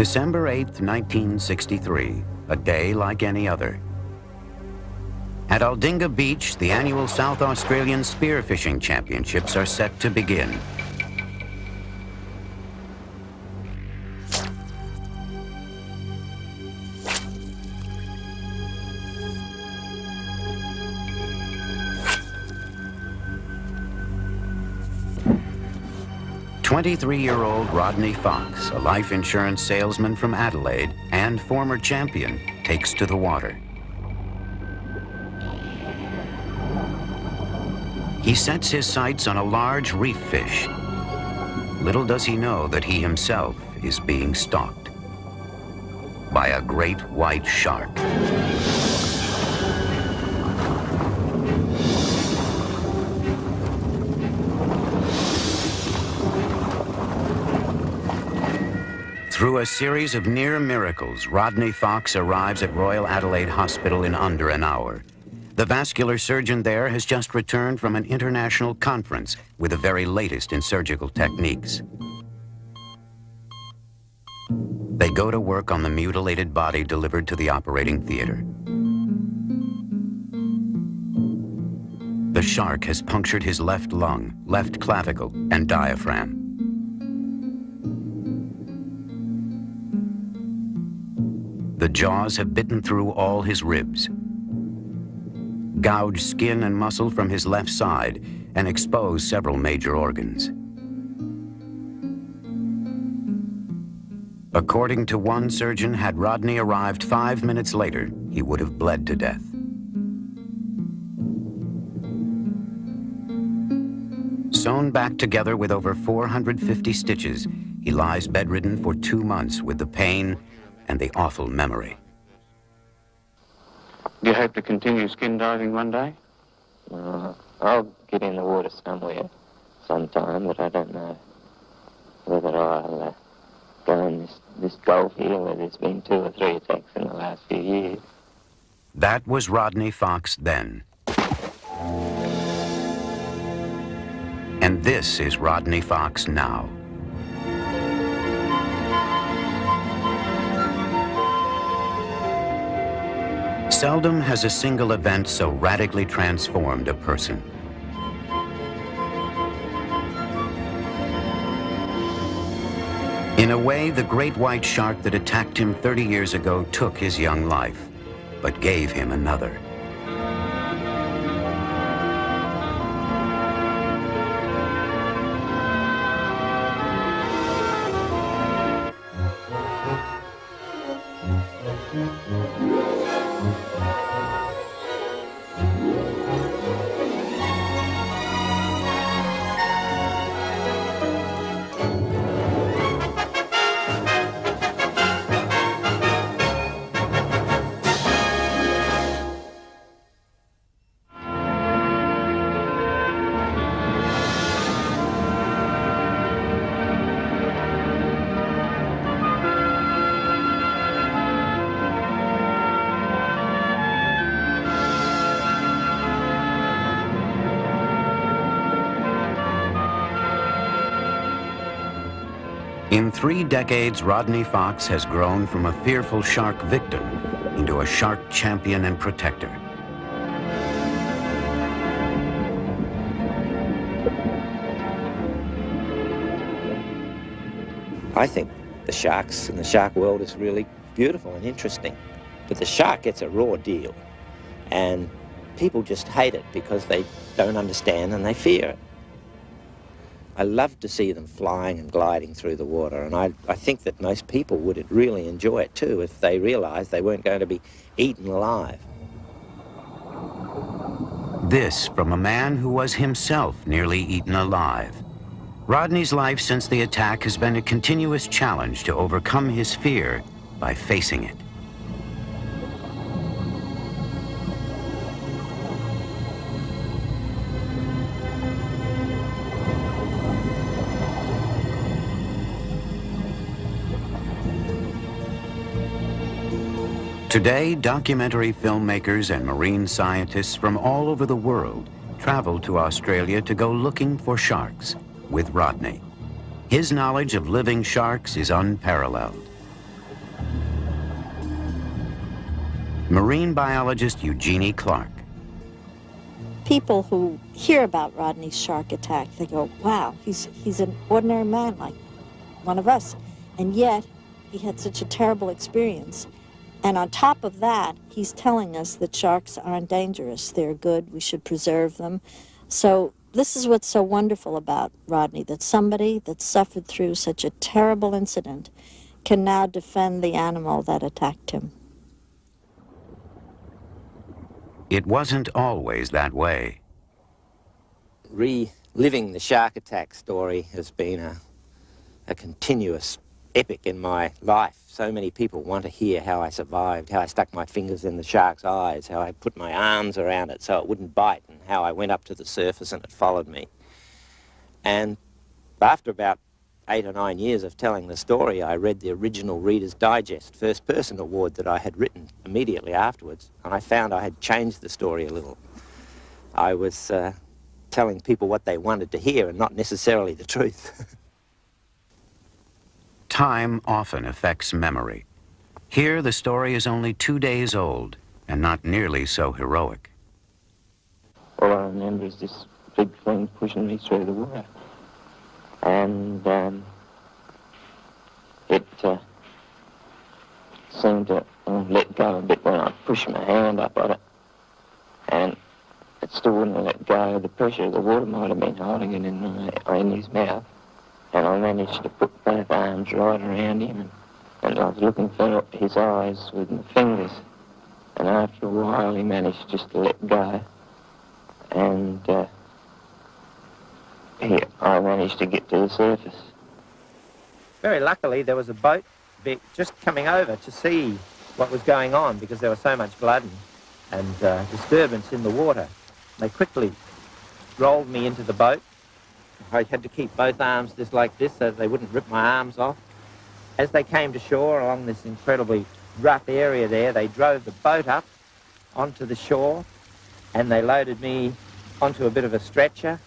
December 8th, 1963, a day like any other. At Aldinga Beach, the annual South Australian Spearfishing Championships are set to begin. "23-year-old Rodney Fox, a life insurance salesman from Adelaide and former champion, takes to the water. He sets his sights on a large reef fish. Little does he know that he himself is being stalked by a great white shark. Through a series of near miracles, Rodney Fox arrives at Royal Adelaide Hospital in under an hour. The vascular surgeon there has just returned from an international conference with the very latest in surgical techniques. They go to work on the mutilated body delivered to the operating theater. The shark has punctured his left lung, left clavicle, and diaphragm. The jaws have bitten through all his ribs, gouged skin and muscle from his left side, and exposed several major organs. According to one surgeon, had Rodney arrived 5 minutes later, he would have bled to death. Sewn back together with over 450 stitches, he lies bedridden for 2 months with the pain and the awful memory. Do you hope to continue skin diving one day? I'll get in the water somewhere sometime, but I don't know whether I'll go in this gulf here where there's been 2 or 3 attacks in the last few years. That was Rodney Fox then. And this is Rodney Fox now. Seldom has a single event so radically transformed a person. In a way, the great white shark that attacked him 30 years ago took his young life, but gave him another. In 3 decades, Rodney Fox has grown from a fearful shark victim into a shark champion and protector. I think the sharks and the shark world is really beautiful and interesting, but the shark gets a raw deal, and people just hate it because they don't understand and they fear it. I love to see them flying and gliding through the water, and I think that most people would really enjoy it too if they realized they weren't going to be eaten alive. This from a man who was himself nearly eaten alive. Rodney's life since the attack has been a continuous challenge to overcome his fear by facing it. Today, documentary filmmakers and marine scientists from all over the world travel to Australia to go looking for sharks with Rodney. His knowledge of living sharks is unparalleled. Marine biologist Eugenie Clark. People who hear about Rodney's shark attack, they go, wow, he's an ordinary man like one of us. And yet, he had such a terrible experience. And on top of that, he's telling us that sharks aren't dangerous. They're good. We should preserve them. So this is what's so wonderful about Rodney, that somebody that suffered through such a terrible incident can now defend the animal that attacked him. It wasn't always that way. Reliving the shark attack story has been a continuous epic in my life. So many people want to hear how I survived, how I stuck my fingers in the shark's eyes, how I put my arms around it so it wouldn't bite, and how I went up to the surface and it followed me. And after about 8 or 9 years of telling the story, I read the original Reader's Digest First Person Award that I had written immediately afterwards, and I found I had changed the story a little. I was telling people what they wanted to hear and not necessarily the truth. Time often affects memory. Here, the story is only 2 days old and not nearly so heroic. All I remember is this big thing pushing me through the water. And it seemed to let go a bit when I pushed my hand up on it. And it still wouldn't let go. The pressure of the water might have been holding it in his mouth. And I managed to put both arms right around him. And I was looking for his eyes with my fingers. And after a while, he managed just to let go. And I managed to get to the surface. Very luckily, there was a boat just coming over to see what was going on because there was so much blood and disturbance in the water. They quickly rolled me into the boat. I had to keep both arms just like this so they wouldn't rip my arms off. As they came to shore along this incredibly rough area there, they drove the boat up onto the shore and they loaded me onto a bit of a stretcher,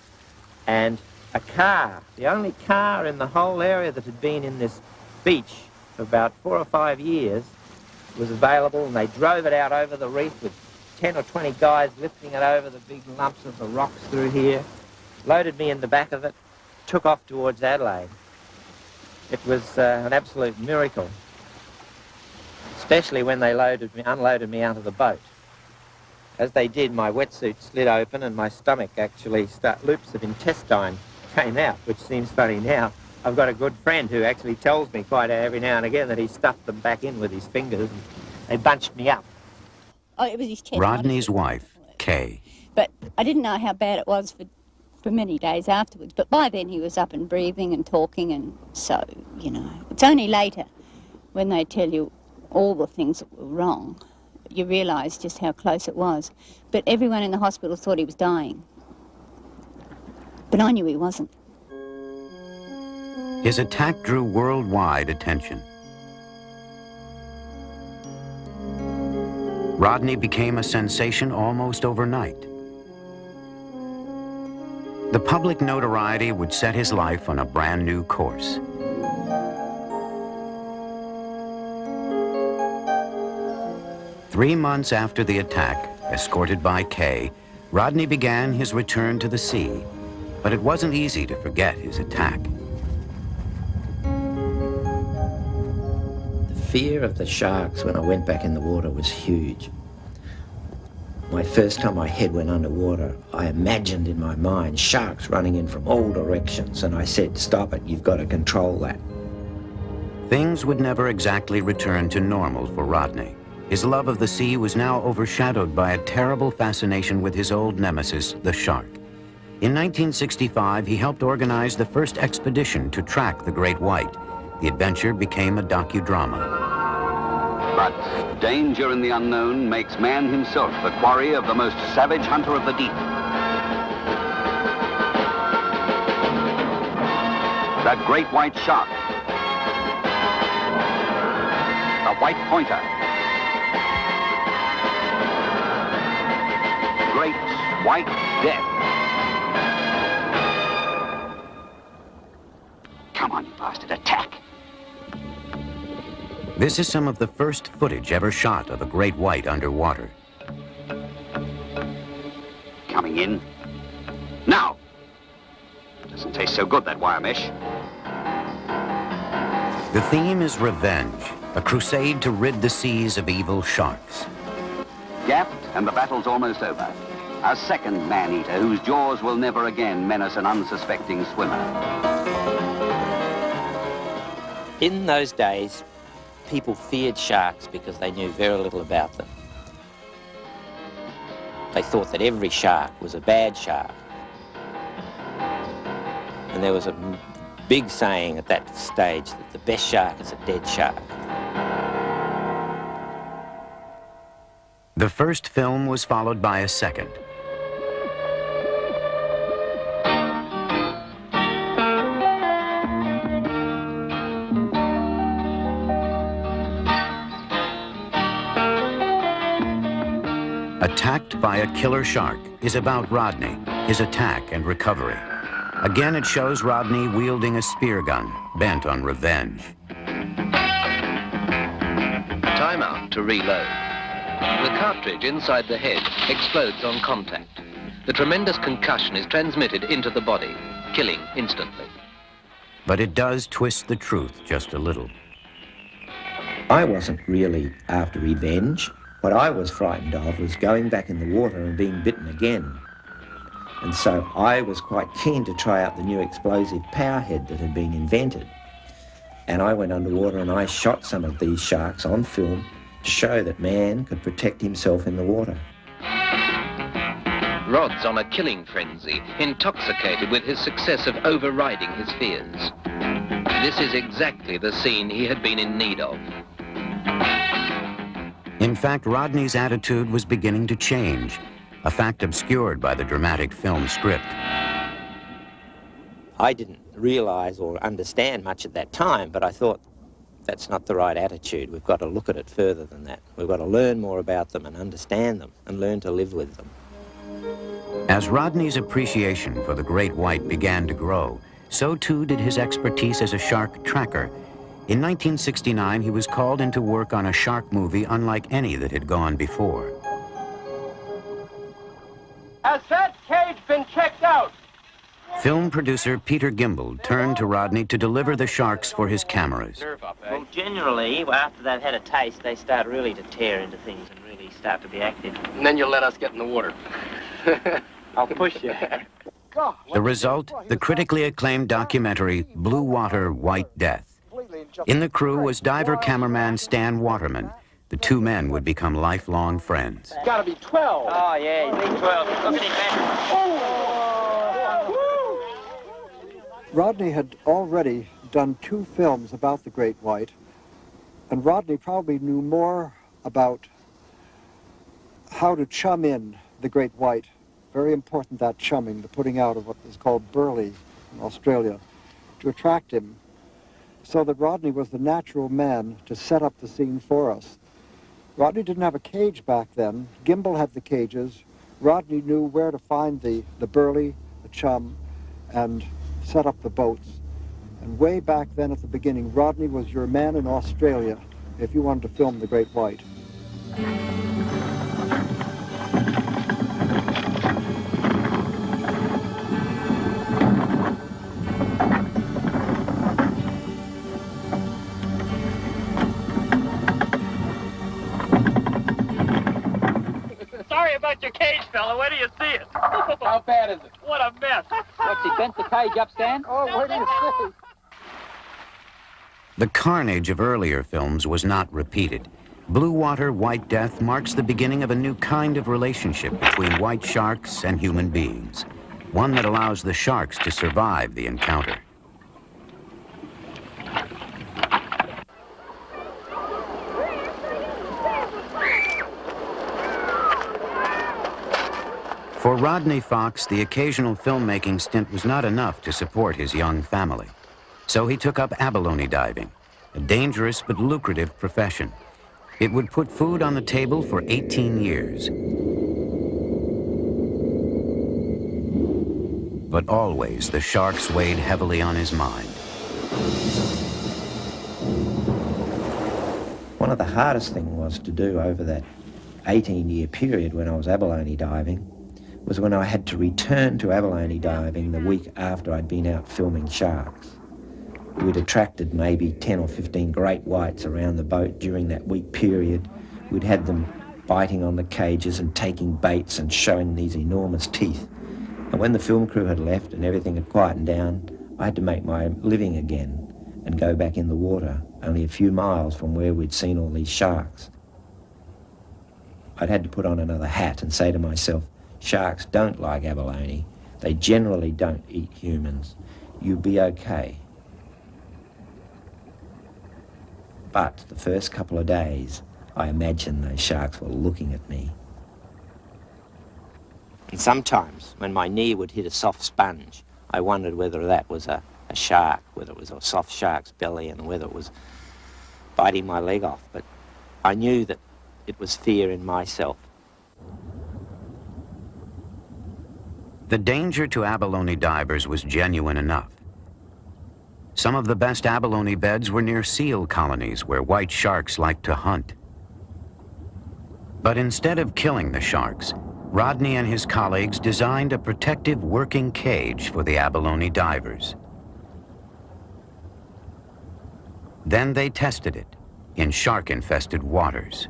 and a car, the only car in the whole area that had been in this beach for about 4 or 5 years, was available, and they drove it out over the reef with 10 or 20 guys lifting it over the big lumps of the rocks through here, loaded me in the back of it, took off towards Adelaide. It was an absolute miracle, especially when they unloaded me out of the boat. As they did, my wetsuit slid open and my stomach actually loops of intestine came out, which seems funny now. I've got a good friend who actually tells me quite every now and again that he stuffed them back in with his fingers and they bunched me up. Oh, it was his chest. Rodney's wife, Kay. But I didn't know how bad it was for many days afterwards. But by then he was up and breathing and talking, and so, you know, it's only later when they tell you all the things that were wrong, you realise just how close it was. But everyone in the hospital thought he was dying. But I knew he wasn't. His attack drew worldwide attention. Rodney became a sensation almost overnight. The public notoriety would set his life on a brand new course. Three months after the attack, escorted by Kay, Rodney began his return to the sea, but it wasn't easy to forget his attack. The fear of the sharks when I went back in the water was huge. My first time my head went underwater, I imagined in my mind sharks running in from all directions, and I said, "Stop it, you've got to control that." Things would never exactly return to normal for Rodney. His love of the sea was now overshadowed by a terrible fascination with his old nemesis, the shark. In 1965, he helped organize the first expedition to track the great white. The adventure became a docudrama. But danger in the unknown makes man himself the quarry of the most savage hunter of the deep. That great white shark. The white pointer. Great white death. Come on, you bastard, attack. This is some of the first footage ever shot of a great white underwater. Coming in. Now! Doesn't taste so good, that wire mesh. The theme is revenge, a crusade to rid the seas of evil sharks. Gapped, and the battle's almost over. A second man-eater whose jaws will never again menace an unsuspecting swimmer. In those days, people feared sharks because they knew very little about them. They thought that every shark was a bad shark. And there was a big saying at that stage that the best shark is a dead shark. The first film was followed by a second. Attacked by a killer shark is about Rodney, his attack and recovery. Again, it shows Rodney wielding a spear gun, bent on revenge. Time out to reload. The cartridge inside the head explodes on contact. The tremendous concussion is transmitted into the body, killing instantly. But it does twist the truth just a little. I wasn't really after revenge. What I was frightened of was going back in the water and being bitten again. And so I was quite keen to try out the new explosive powerhead that had been invented. And I went underwater and I shot some of these sharks on film to show that man could protect himself in the water. Rod's on a killing frenzy, intoxicated with his success of overriding his fears. This is exactly the scene he had been in need of. In fact, Rodney's attitude was beginning to change, a fact obscured by the dramatic film script. I didn't realize or understand much at that time, but I thought that's not the right attitude. We've got to look at it further than that. We've got to learn more about them and understand them and learn to live with them. As Rodney's appreciation for the great white began to grow, so too did his expertise as a shark tracker. In 1969, he was called into work on a shark movie unlike any that had gone before. Has that cage been checked out? Film producer Peter Gimble turned to Rodney to deliver the sharks for his cameras. Well, generally, after they've had a taste, they start really to tear into things and really start to be active. And then you'll let us get in the water. I'll push you. The result, the critically acclaimed documentary Blue Water, White Death. In the crew was diver cameraman Stan Waterman. The two men would become lifelong friends. Gotta be 12. Oh, yeah, he's big 12. Look at him, man. Rodney had already done 2 films about the great white, and Rodney probably knew more about how to chum in the great white. Very important, that chumming, the putting out of what is called burley in Australia, to attract him, so that Rodney was the natural man to set up the scene for us. Rodney didn't have a cage back then. Gimble had the cages. Rodney knew where to find the burley, the chum, and set up the boats. And way back then at the beginning, Rodney was your man in Australia if you wanted to film the great white. Sorry about your cage, fella. Where do you see it? How bad is it? What a mess. What's he bent the cage up, Stan? Oh, where do you see? The carnage of earlier films was not repeated. Blue Water, White Death marks the beginning of a new kind of relationship between white sharks and human beings, one that allows the sharks to survive the encounter. For Rodney Fox, the occasional filmmaking stint was not enough to support his young family. So he took up abalone diving, a dangerous but lucrative profession. It would put food on the table for 18 years. But always the sharks weighed heavily on his mind. of the hardest things was to do over that 18-year period when I was abalone diving was when I had to return to abalone diving the week after I'd been out filming sharks. We'd attracted maybe 10 or 15 great whites around the boat during that week period. We'd had them biting on the cages and taking baits and showing these enormous teeth. And when the film crew had left and everything had quietened down, I had to make my living again and go back in the water, only a few miles from where we'd seen all these sharks. I'd had to put on another hat and say to myself, sharks don't like abalone. They generally don't eat humans. You'll be okay. But the first couple of days, I imagined those sharks were looking at me. And sometimes, when my knee would hit a soft sponge, I wondered whether that was a shark, whether it was a soft shark's belly, and whether it was biting my leg off. But I knew that it was fear in myself. The danger to abalone divers was genuine enough. Some of the best abalone beds were near seal colonies where white sharks liked to hunt. But instead of killing the sharks, Rodney and his colleagues designed a protective working cage for the abalone divers. Then they tested it in shark-infested waters.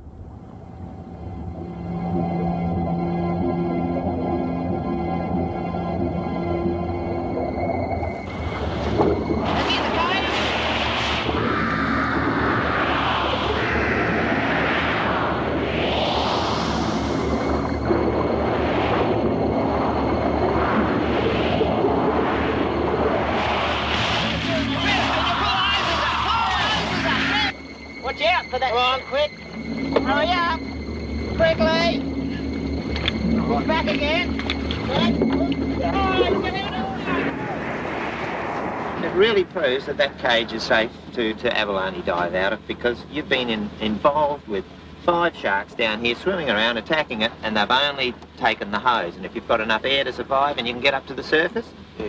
Watch out for that. Come on, quick. Hurry up. Quickly. Push back again. It really proves that that cage is safe to abalone dive out of, because you've been involved with 5 sharks down here swimming around, attacking it, and they've only taken the hose. And if you've got enough air to survive and you can get up to the surface,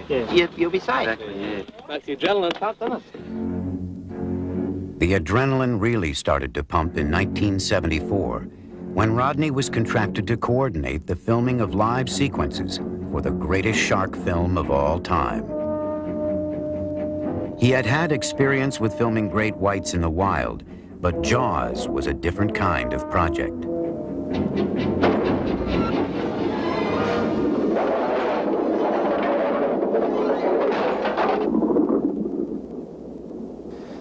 you'll be safe. Exactly, yeah. Makes the adrenaline pump, doesn't it? The adrenaline really started to pump in 1974, when Rodney was contracted to coordinate the filming of live sequences for the greatest shark film of all time. He had had experience with filming great whites in the wild, but Jaws was a different kind of project.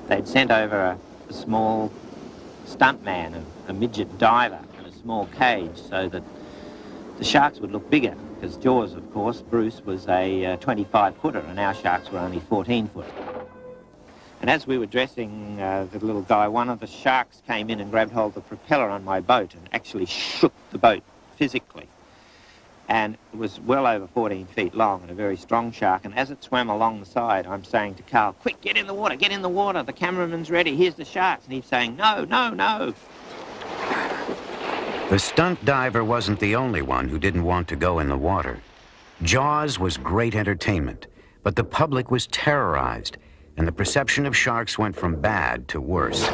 They'd sent over a small stuntman, a midget diver, and a small cage so that the sharks would look bigger, because Jaws, of course, Bruce was a 25-footer and our sharks were only 14-foot. And as we were dressing the little guy, one of the sharks came in and grabbed hold of the propeller on my boat and actually shook the boat physically. And it was well over 14 feet long and a very strong shark. And as it swam along the side, I'm saying to Carl, quick, get in the water, get in the water. The cameraman's ready, here's the sharks. And he's saying, no, no, no. The stunt diver wasn't the only one who didn't want to go in the water. Jaws was great entertainment, but the public was terrorized, and the perception of sharks went from bad to worse.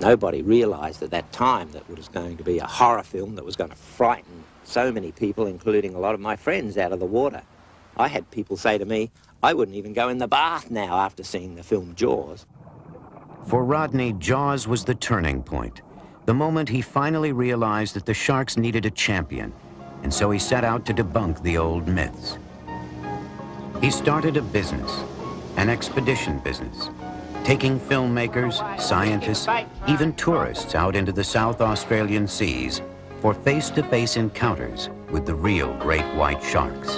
Nobody realised at that time that it was going to be a horror film that was going to frighten so many people, including a lot of my friends, out of the water. I had people say to me, I wouldn't even go in the bath now after seeing the film Jaws. For Rodney, Jaws was the turning point, the moment he finally realized that the sharks needed a champion, and so he set out to debunk the old myths. He started a business, an expedition business, taking filmmakers, scientists, even tourists out into the South Australian seas for face-to-face encounters with the real great white sharks.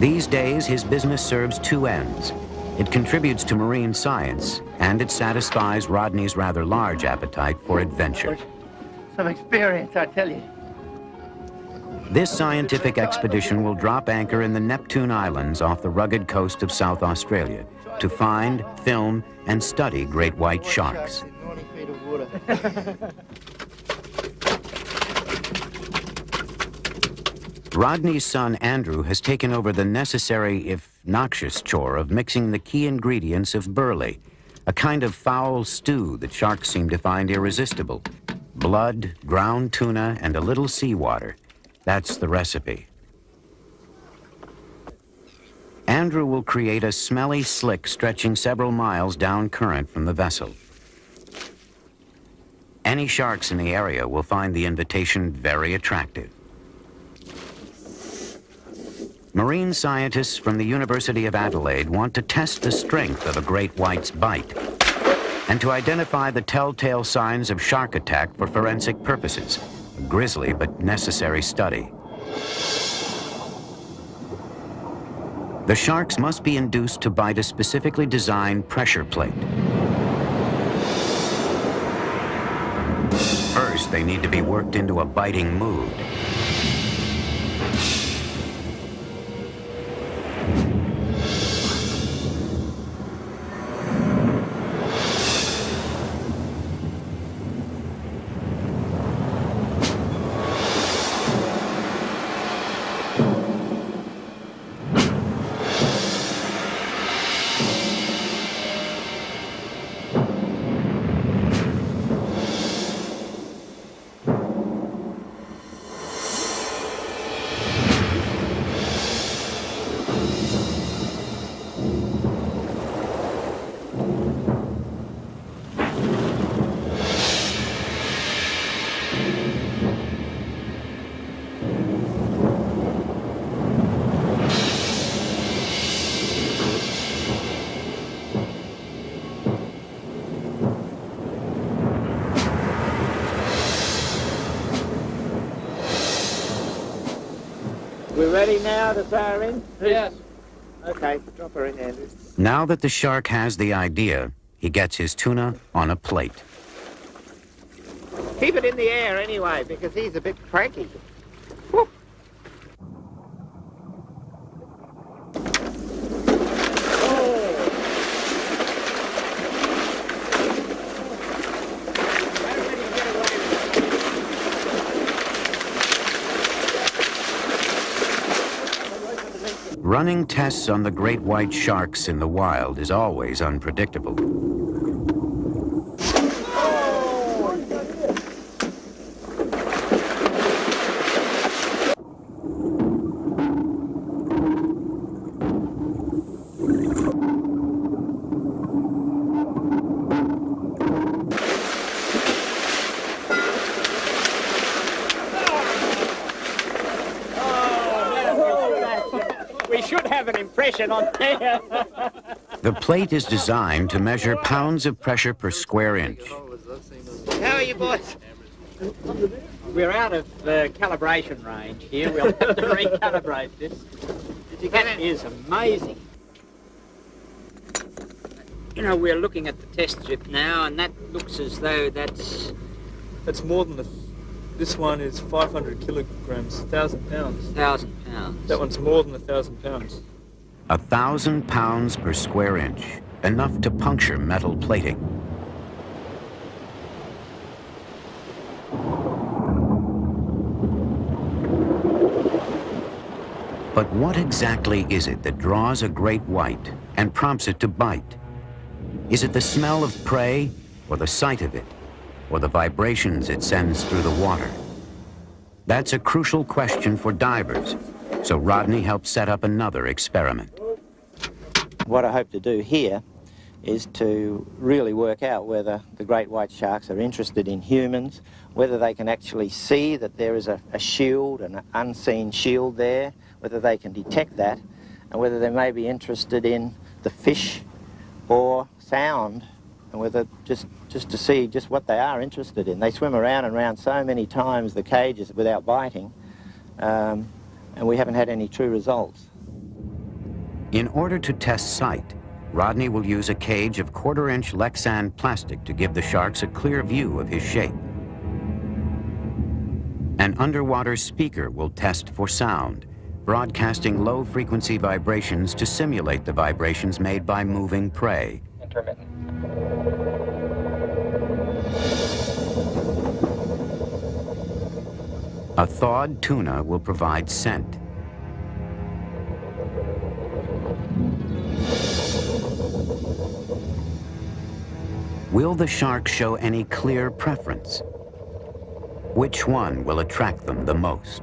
These days, his business serves two ends. It contributes to marine science, and it satisfies Rodney's rather large appetite for adventure. Some experience, I tell you. This scientific expedition will drop anchor in the Neptune Islands off the rugged coast of South Australia to find, film, and study great white sharks. Rodney's son, Andrew, has taken over the necessary, if noxious, chore of mixing the key ingredients of burley, a kind of foul stew that sharks seem to find irresistible. Blood, ground tuna, and a little seawater. That's the recipe. Andrew will create a smelly slick stretching several miles down current from the vessel. Any sharks in the area will find the invitation very attractive. Marine scientists from the University of Adelaide want to test the strength of a great white's bite and to identify the telltale signs of shark attack for forensic purposes, a grisly but necessary study. The sharks must be induced to bite a specifically designed pressure plate. First, they need to be worked into a biting mood. We're ready now to fire in? Yes. Okay, drop her in, Andrew. Now that the shark has the idea, he gets his tuna on a plate. Keep it in the air anyway, because he's a bit cranky. Woo. Running tests on the great white sharks in the wild is always unpredictable. We should have an impression on there. The plate is designed to measure pounds of pressure per square inch. How are you, boys? We're out of the calibration range here. We'll have to recalibrate this. Did you get it? It is amazing. You know, we're looking at the test strip now, and that looks as though that's more than this one is 500 kilograms, 1,000 pounds. 1,000 pounds. That one's more than 1,000 pounds. 1,000 pounds per square inch, enough to puncture metal plating. But what exactly is it that draws a great white and prompts it to bite? Is it the smell of prey, or the sight of it, or the vibrations it sends through the water? That's a crucial question for divers, so Rodney helped set up another experiment. What I hope to do here is to really work out whether the great white sharks are interested in humans, whether they can actually see that there is a shield, an unseen shield there, whether they can detect that, and whether they may be interested in the fish or sound and with it just to see just what they are interested in. They swim around and around so many times the cages without biting, and we haven't had any true results. In order to test sight, Rodney will use a cage of 1/4-inch Lexan plastic to give the sharks a clear view of his shape. An underwater speaker will test for sound, broadcasting low-frequency vibrations to simulate the vibrations made by moving prey. Intermittent. A thawed tuna will provide scent. Will the shark show any clear preference? Which one will attract them the most?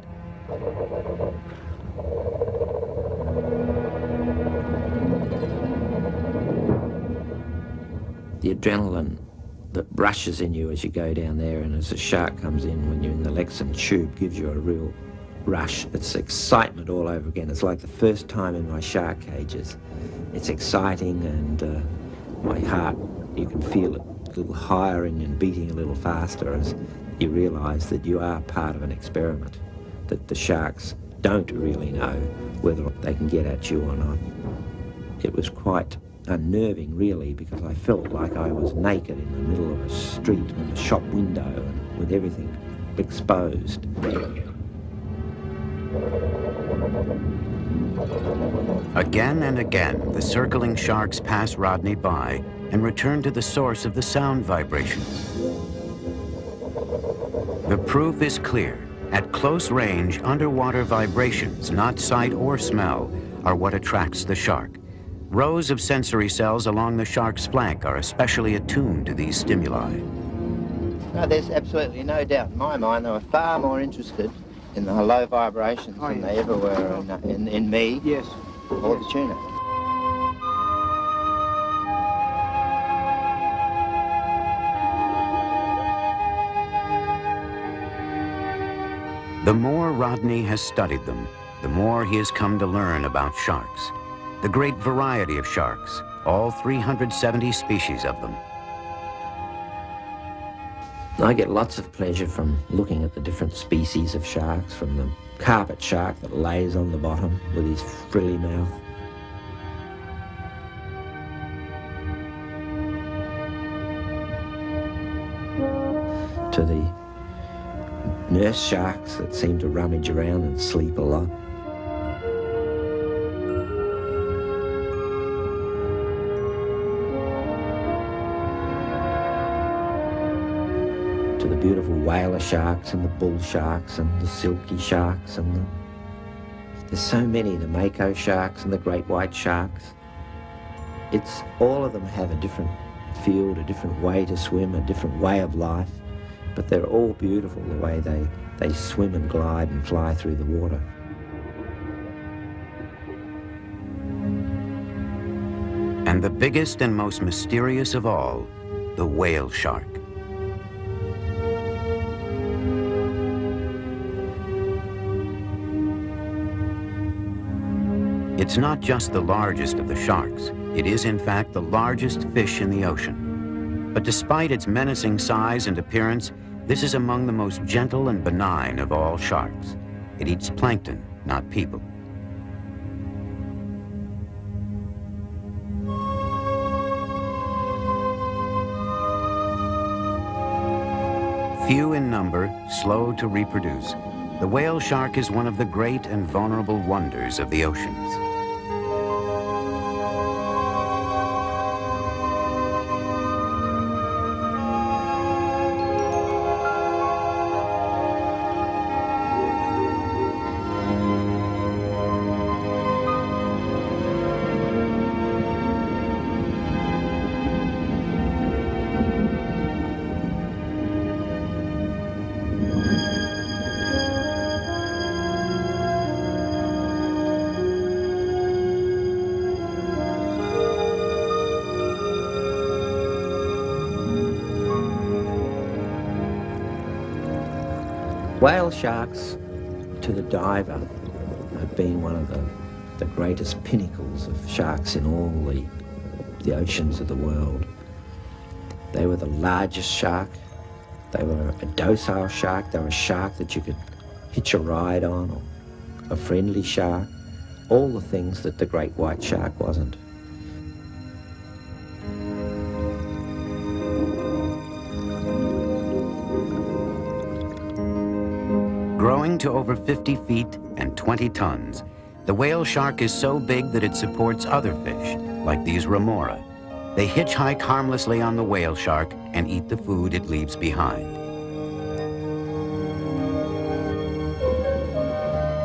The adrenaline that rushes in you as you go down there, and as a shark comes in when you're in the Lexan tube, gives you a real rush. It's excitement all over again. It's like the first time in my shark cages. It's exciting, and my heart, you can feel it a little higher and beating a little faster as you realise that you are part of an experiment, that the sharks don't really know whether they can get at you or not. It was quite unnerving, really, because I felt like I was naked in the middle of a street with a shop window and with everything exposed. Again and again, the circling sharks pass Rodney by and return to the source of the sound vibrations. The proof is clear. At close range, underwater vibrations, not sight or smell, are what attracts the shark. Rows of sensory cells along the shark's flank are especially attuned to these stimuli. No, there's absolutely no doubt in my mind they were far more interested in the low vibrations than they ever were in me or the tuna. The more Rodney has studied them, the more he has come to learn about sharks. The great variety of sharks, all 370 species of them. I get lots of pleasure from looking at the different species of sharks, from the carpet shark that lays on the bottom with his frilly mouth, to the nurse sharks that seem to rummage around and sleep a lot. To the beautiful whaler sharks and the bull sharks and the silky sharks and there's so many, the mako sharks and the great white sharks. It's all of them have a different field, a different way to swim, a different way of life, but they're all beautiful the way they swim and glide and fly through the water. And the biggest and most mysterious of all, the whale shark. It's not just the largest of the sharks. It is, in fact, the largest fish in the ocean. But despite its menacing size and appearance, this is among the most gentle and benign of all sharks. It eats plankton, not people. Few in number, slow to reproduce, the whale shark is one of the great and vulnerable wonders of the oceans. Whale sharks, to the diver, have been one of the greatest pinnacles of sharks in all the the oceans of the world. They were the largest shark. They were a docile shark. They were a shark that you could hitch a ride on, or a friendly shark. All the things that the great white shark wasn't. Growing to over 50 feet and 20 tons, the whale shark is so big that it supports other fish, like these remora. They hitchhike harmlessly on the whale shark and eat the food it leaves behind.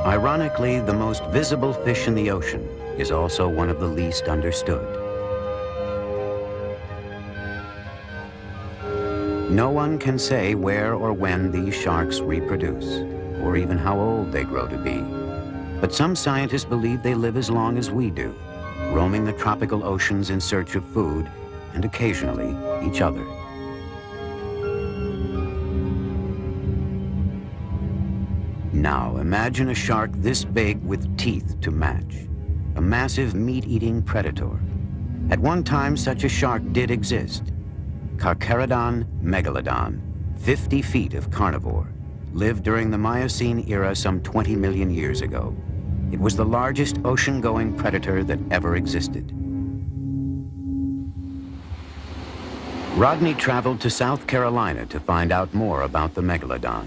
Ironically, the most visible fish in the ocean is also one of the least understood. No one can say where or when these sharks reproduce, or even how old they grow to be. But some scientists believe they live as long as we do, roaming the tropical oceans in search of food and occasionally each other. Now imagine a shark this big with teeth to match, a massive meat-eating predator. At one time, such a shark did exist. Carcharodon megalodon, 50 feet of carnivore, lived during the Miocene era some 20 million years ago. It was the largest ocean-going predator that ever existed. Rodney traveled to South Carolina to find out more about the megalodon.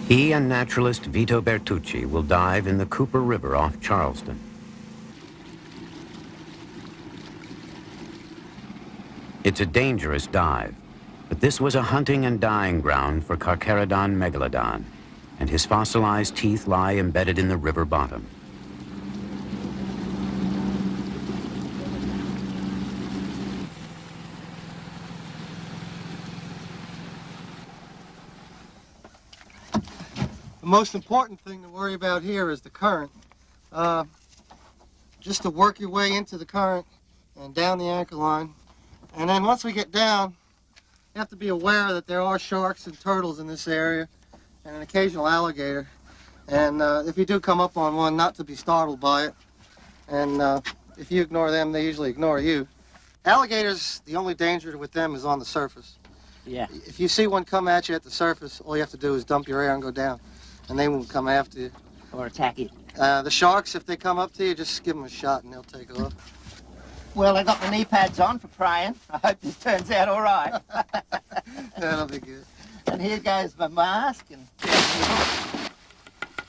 He and naturalist Vito Bertucci will dive in the Cooper River off Charleston. It's a dangerous dive, but this was a hunting and dying ground for Carcharodon megalodon, and his fossilized teeth lie embedded in the river bottom. The most important thing to worry about here is the current. Just to work your way into the current and down the anchor line. And then once we get down, you have to be aware that there are sharks and turtles in this area and an occasional alligator. And if you do come up on one, not to be startled by it. And if you ignore them, they usually ignore you. Alligators, the only danger with them is on the surface. Yeah. If you see one come at you at the surface, all you have to do is dump your air and go down. And they won't come after you. Or attack you. The sharks, if they come up to you, just give them a shot and they'll take off. Well, I got my knee pads on for praying. I hope this turns out all right. That'll be good. And here goes my mask.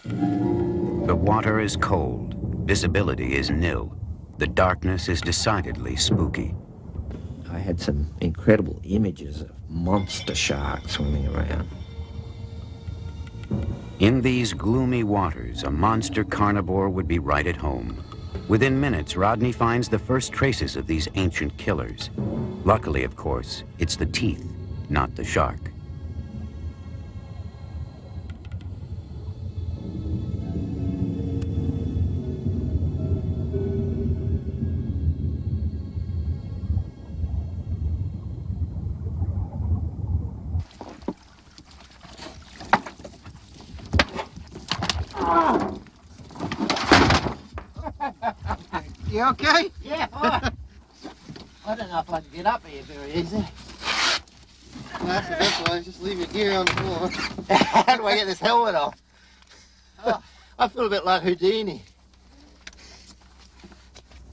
The water is cold. Visibility is nil. The darkness is decidedly spooky. I had some incredible images of monster sharks swimming around. In these gloomy waters, a monster carnivore would be right at home. Within minutes, Rodney finds the first traces of these ancient killers. Luckily, of course, it's the teeth, not the shark. You okay? Yeah, fine. I don't know if I can get up here very easy. That's the best way. Just leave your gear on the floor. How do I get this helmet off? Oh, I feel a bit like Houdini.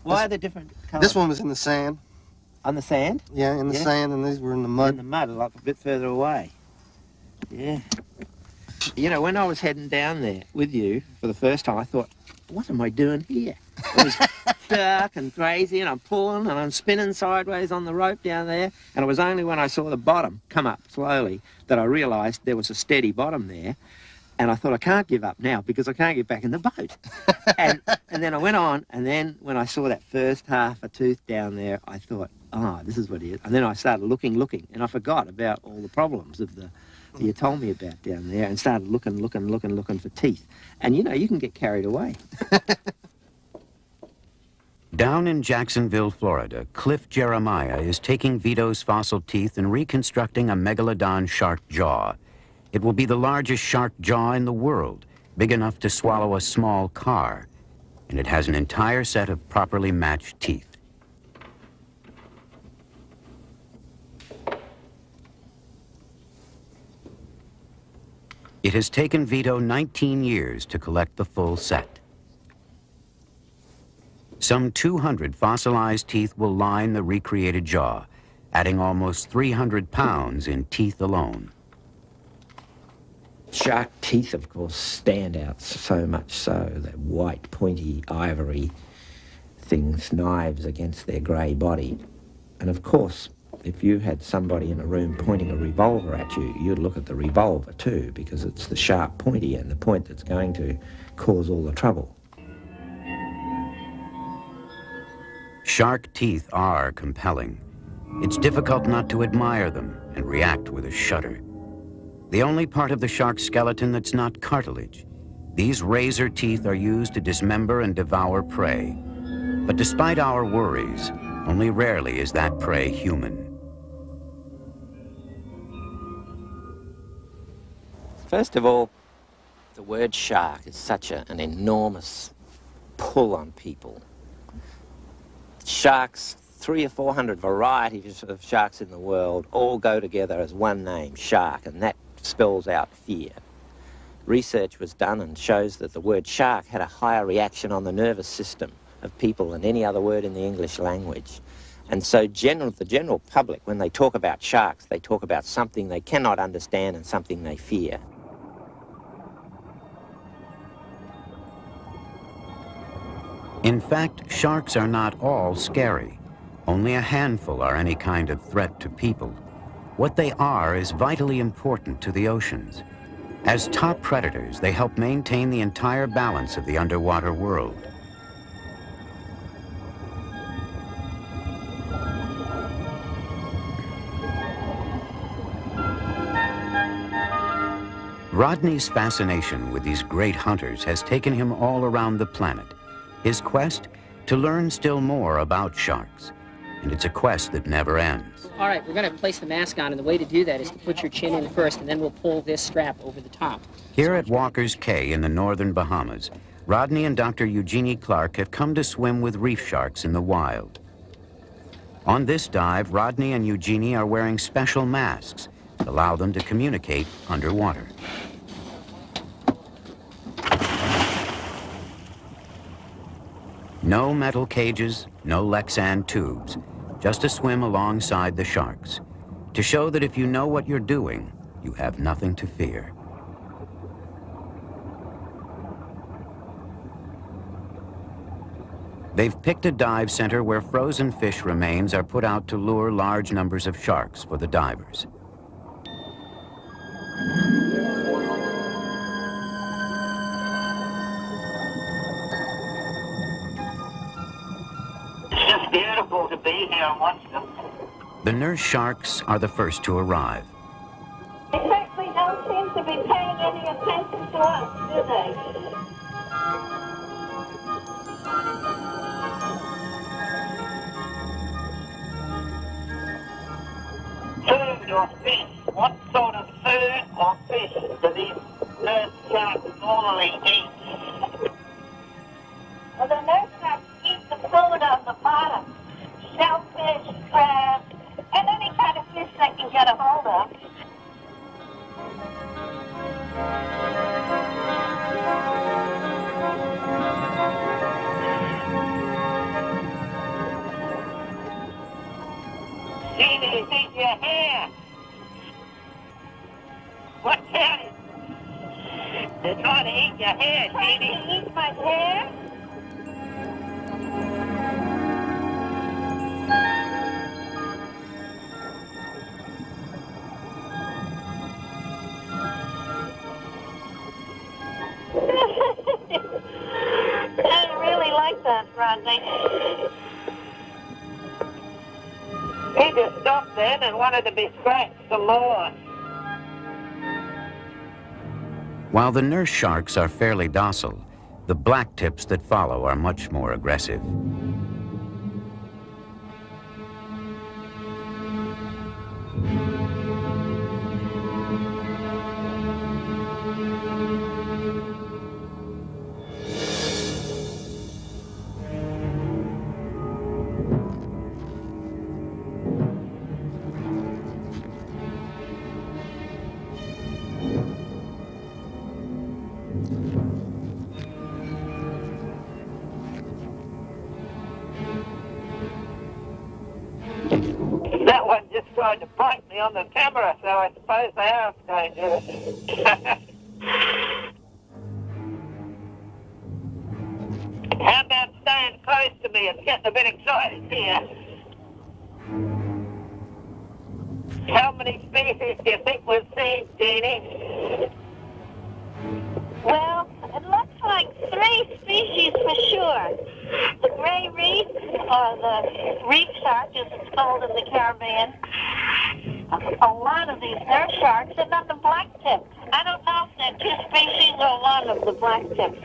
Why are they different colours? This one was in the sand. On the sand? Yeah, in the sand, and these were in the mud. In the mud, like a bit further away. Yeah. You know, when I was heading down there with you for the first time, I thought, what am I doing here? It was dark and crazy, and I'm pulling and I'm spinning sideways on the rope down there. And it was only when I saw the bottom come up slowly that I realised there was a steady bottom there. And I thought, I can't give up now because I can't get back in the boat. and then I went on, and then when I saw that first half a tooth down there, I thought, oh, this is what it is. And then I started looking, and I forgot about all the problems of that you told me about down there, and started looking for teeth. And, you know, you can get carried away. Down in Jacksonville, Florida, Cliff Jeremiah is taking Vito's fossil teeth and reconstructing a megalodon shark jaw. It will be the largest shark jaw in the world, big enough to swallow a small car. and it has an entire set of properly matched teeth. It has taken Vito 19 years to collect the full set. Some 200 fossilized teeth will line the recreated jaw, adding almost 300 pounds in teeth alone. Shark teeth, of course, stand out so much so, that white, pointy, ivory things, knives against their grey body. And of course, if you had somebody in a room pointing a revolver at you, you'd look at the revolver too, because it's the sharp pointy and the point that's going to cause all the trouble. Shark teeth are compelling. It's difficult not to admire them and react with a shudder. The only part of the shark skeleton that's not cartilage. These razor teeth are used to dismember and devour prey. But despite our worries, only rarely is that prey human. First of all, the word shark is such an enormous pull on people. Sharks, 300 or 400 varieties of sharks in the world, all go together as one name, shark, and that spells out fear. Research was done and shows that the word shark had a higher reaction on the nervous system of people than any other word in the English language. And so the general public, when they talk about sharks, they talk about something they cannot understand and something they fear. In fact, sharks are not all scary. Only a handful are any kind of threat to people. What they are is vitally important to the oceans. As top predators, they help maintain the entire balance of the underwater world. Rodney's fascination with these great hunters has taken him all around the planet. His quest? To learn still more about sharks. And it's a quest that never ends. All right, we're going to place the mask on, and the way to do that is to put your chin in first, and then we'll pull this strap over the top. Here at Walker's Cay in the northern Bahamas, Rodney and Dr. Eugenie Clark have come to swim with reef sharks in the wild. On this dive, Rodney and Eugenie are wearing special masks that allow them to communicate underwater. No metal cages, no Lexan tubes, just to swim alongside the sharks, to show that if you know what you're doing, you have nothing to fear. They've picked a dive center where frozen fish remains are put out to lure large numbers of sharks for the divers. It's just beautiful to be here and watch them. The nurse sharks are the first to arrive. They certainly don't seem to be paying any attention to us, do they? Food or fish? What sort of food or fish do these nurse sharks normally eat? Well, the nurse sharks eat the food on the bottom. Shellfish, crabs, and any kind of fish they can get a hold of. Genie, eat your hair. What's that? They're trying to eat your hair, Genie. Trying to eat my hair? I really like that, Rodney. He just stopped then and wanted to be scratched some more. While the nurse sharks are fairly docile, the black tips that follow are much more aggressive. tried to bite me on the camera, so I suppose they are dangerous. How about staying close to me? It's getting a bit excited here. How many species do you think we've seen, Jeannie? Well, it looks like 3 species for sure. The gray reef, or the reef shark, as it's called in the Caribbean. A lot of these nurse sharks, and then the blacktip. I don't know if they're 2 species or one of the blacktips.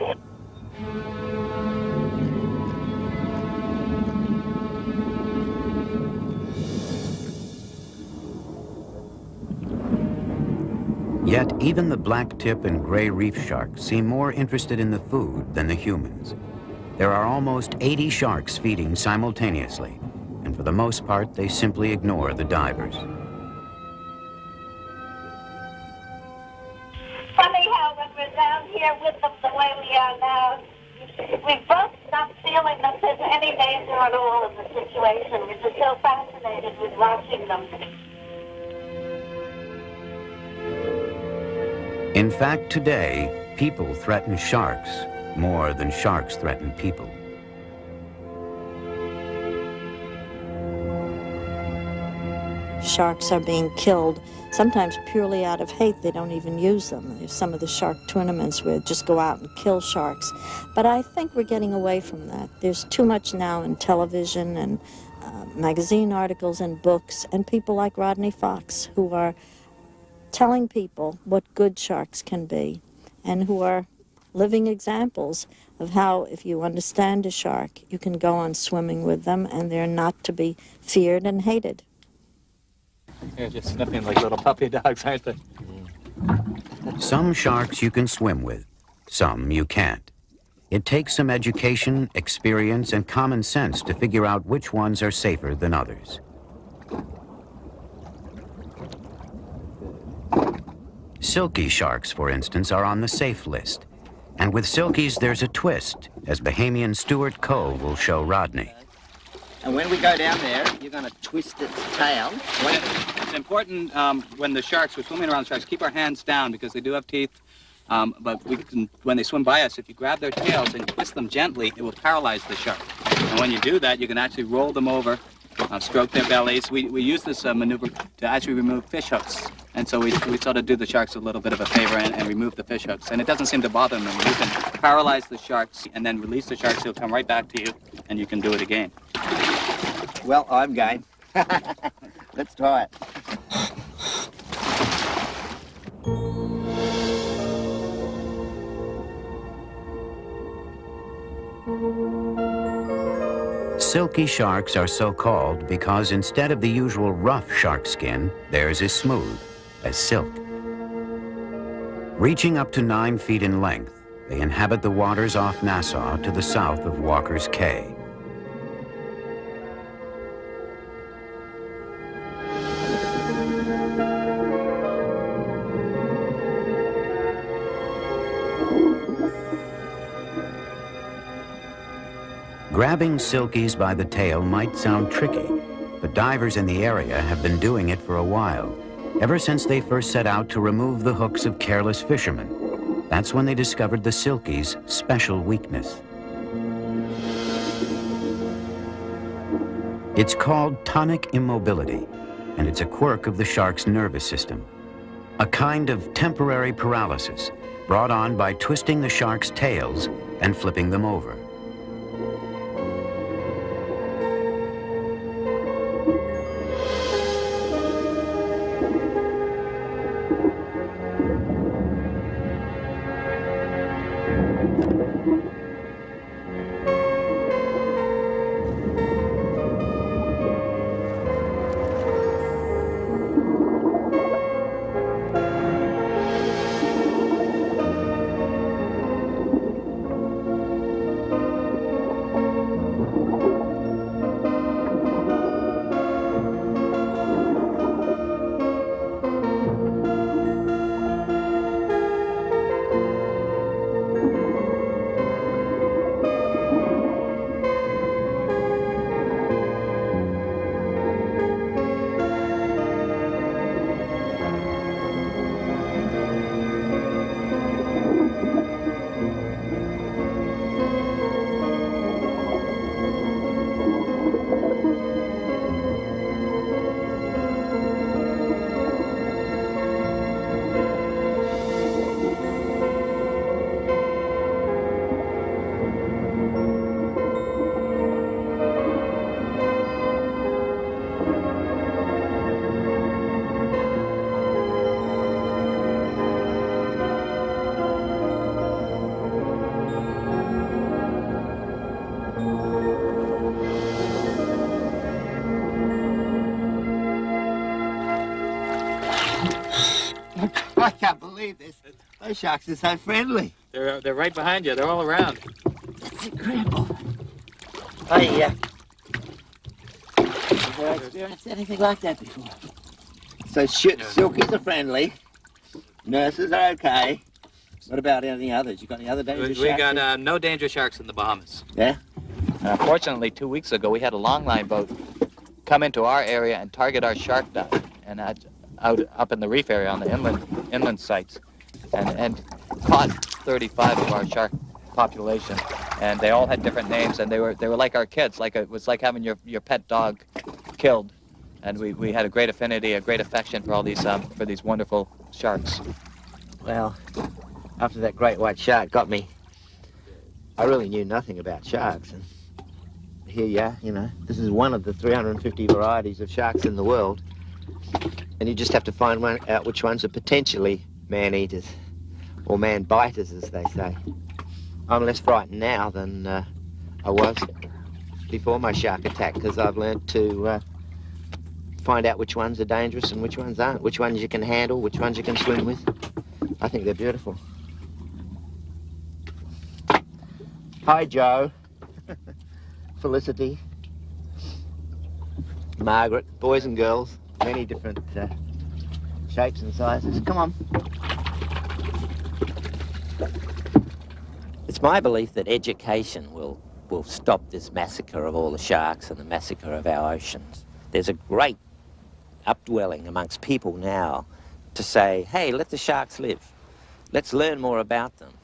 Yet even the blacktip and gray reef sharks seem more interested in the food than the humans. There are almost 80 sharks feeding simultaneously, and for the most part, they simply ignore the divers. Funny how when we're down here with them the way we are now, we both stop feeling that there's any danger at all in the situation. We're just so fascinated with watching them. In fact, today, people threaten sharks more than sharks threaten people. Sharks are being killed, sometimes purely out of hate. They don't even use them. There's some of the shark tournaments where just go out and kill sharks. But I think we're getting away from that. There's too much now in television and magazine articles and books, and people like Rodney Fox who are telling people what good sharks can be, and who are living examples of how, if you understand a shark, you can go on swimming with them, and they're not to be feared and hated. They're just sniffing like little puppy dogs, aren't they? Some sharks you can swim with, some you can't. It takes some education, experience, and common sense to figure out which ones are safer than others. Silky sharks, for instance, are on the safe list. And with silkies, there's a twist, as Bahamian Stuart Cove will show Rodney. And when we go down there, you're going to twist its tail. It's important when we're swimming around sharks, keep our hands down because they do have teeth. But when they swim by us, if you grab their tails and twist them gently, it will paralyze the shark. And when you do that, you can actually roll them over, stroke their bellies. We use this maneuver to actually remove fish hooks. And so we sort of do the sharks a little bit of a favor and remove the fish hooks. And it doesn't seem to bother them. You can paralyze the sharks and then release the sharks. He'll come right back to you, and you can do it again. Well, I'm game. Let's try it. Silky sharks are so called because instead of the usual rough shark skin, theirs is smooth, as silk. Reaching up to 9 feet in length, they inhabit the waters off Nassau to the south of Walker's Cay. Grabbing silkies by the tail might sound tricky, but divers in the area have been doing it for a while, ever since they first set out to remove the hooks of careless fishermen. That's when they discovered the silkie's special weakness. It's called tonic immobility, and it's a quirk of the shark's nervous system. A kind of temporary paralysis brought on by twisting the shark's tails and flipping them over. believe this. Those sharks are so friendly. They're right behind you. They're all around. That's incredible. Have you ever experienced anything like that before? So silkies are friendly. Nurses are okay. What about any others? You got any other dangerous sharks? We got no dangerous sharks in the Bahamas. Yeah? Fortunately, 2 weeks ago, we had a longline boat come into our area and target our shark dive, and out up in the reef area on the inland sites, and caught 35 of our shark population, and they all had different names, and they were like our kids. It was like having your pet dog killed, and we had a great affinity, a great affection for all these wonderful sharks. Well, after that great white shark got me, I really knew nothing about sharks, and here you are, you know, this is one of the 350 varieties of sharks in the world, and you just have to find out which ones are potentially man-eaters, or man-biters, as they say. I'm less frightened now than I was before my shark attack, because I've learned to find out which ones are dangerous and which ones aren't, which ones you can handle, which ones you can swim with. I think they're beautiful. Hi, Joe. Felicity. Margaret. Boys and girls. Many different shapes and sizes. Come on. It's my belief that education will stop this massacre of all the sharks and the massacre of our oceans. There's a great updwelling amongst people now to say, hey, let the sharks live. Let's learn more about them.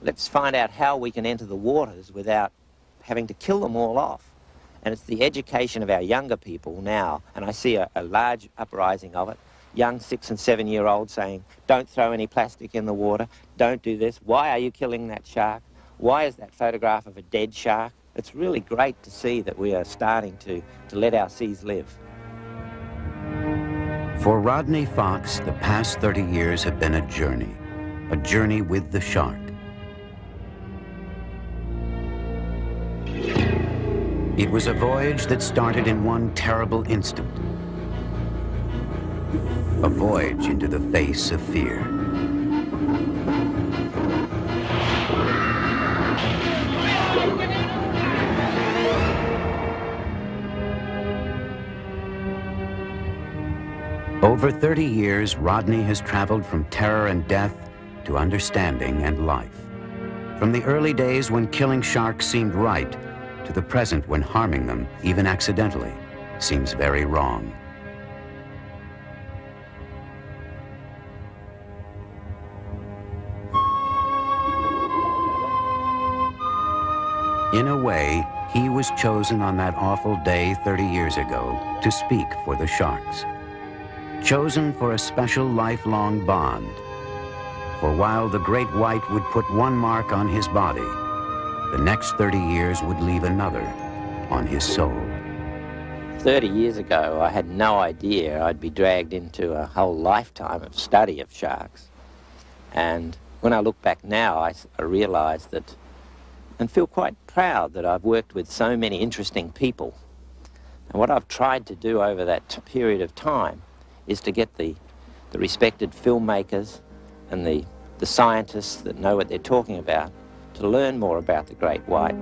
Let's find out how we can enter the waters without having to kill them all off. And it's the education of our younger people now, and I see a large uprising of it. Young 6- and 7-year-olds saying, don't throw any plastic in the water, don't do this. Why are you killing that shark? Why is that photograph of a dead shark? It's really great to see that we are starting to let our seas live. For Rodney Fox, the past 30 years have been a journey with the shark. It was a voyage that started in one terrible instant. A voyage into the face of fear. Over 30 years, Rodney has traveled from terror and death to understanding and life. From the early days when killing sharks seemed right, to the present when harming them, even accidentally, seems very wrong. In a way, he was chosen on that awful day 30 years ago to speak for the sharks. Chosen for a special lifelong bond. For while the great white would put one mark on his body, the next 30 years would leave another on his soul. 30 years ago, I had no idea I'd be dragged into a whole lifetime of study of sharks. And when I look back now, I realize that, and feel quite proud that I've worked with so many interesting people. And what I've tried to do over that period of time is to get the respected filmmakers and the scientists that know what they're talking about to learn more about the great white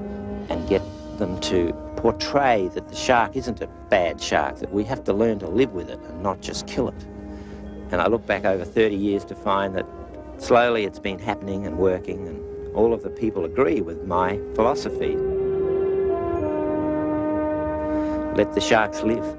and get them to portray that the shark isn't a bad shark, that we have to learn to live with it and not just kill it. And I look back over 30 years to find that slowly it's been happening and working, and all of the people agree with my philosophy. Let the sharks live.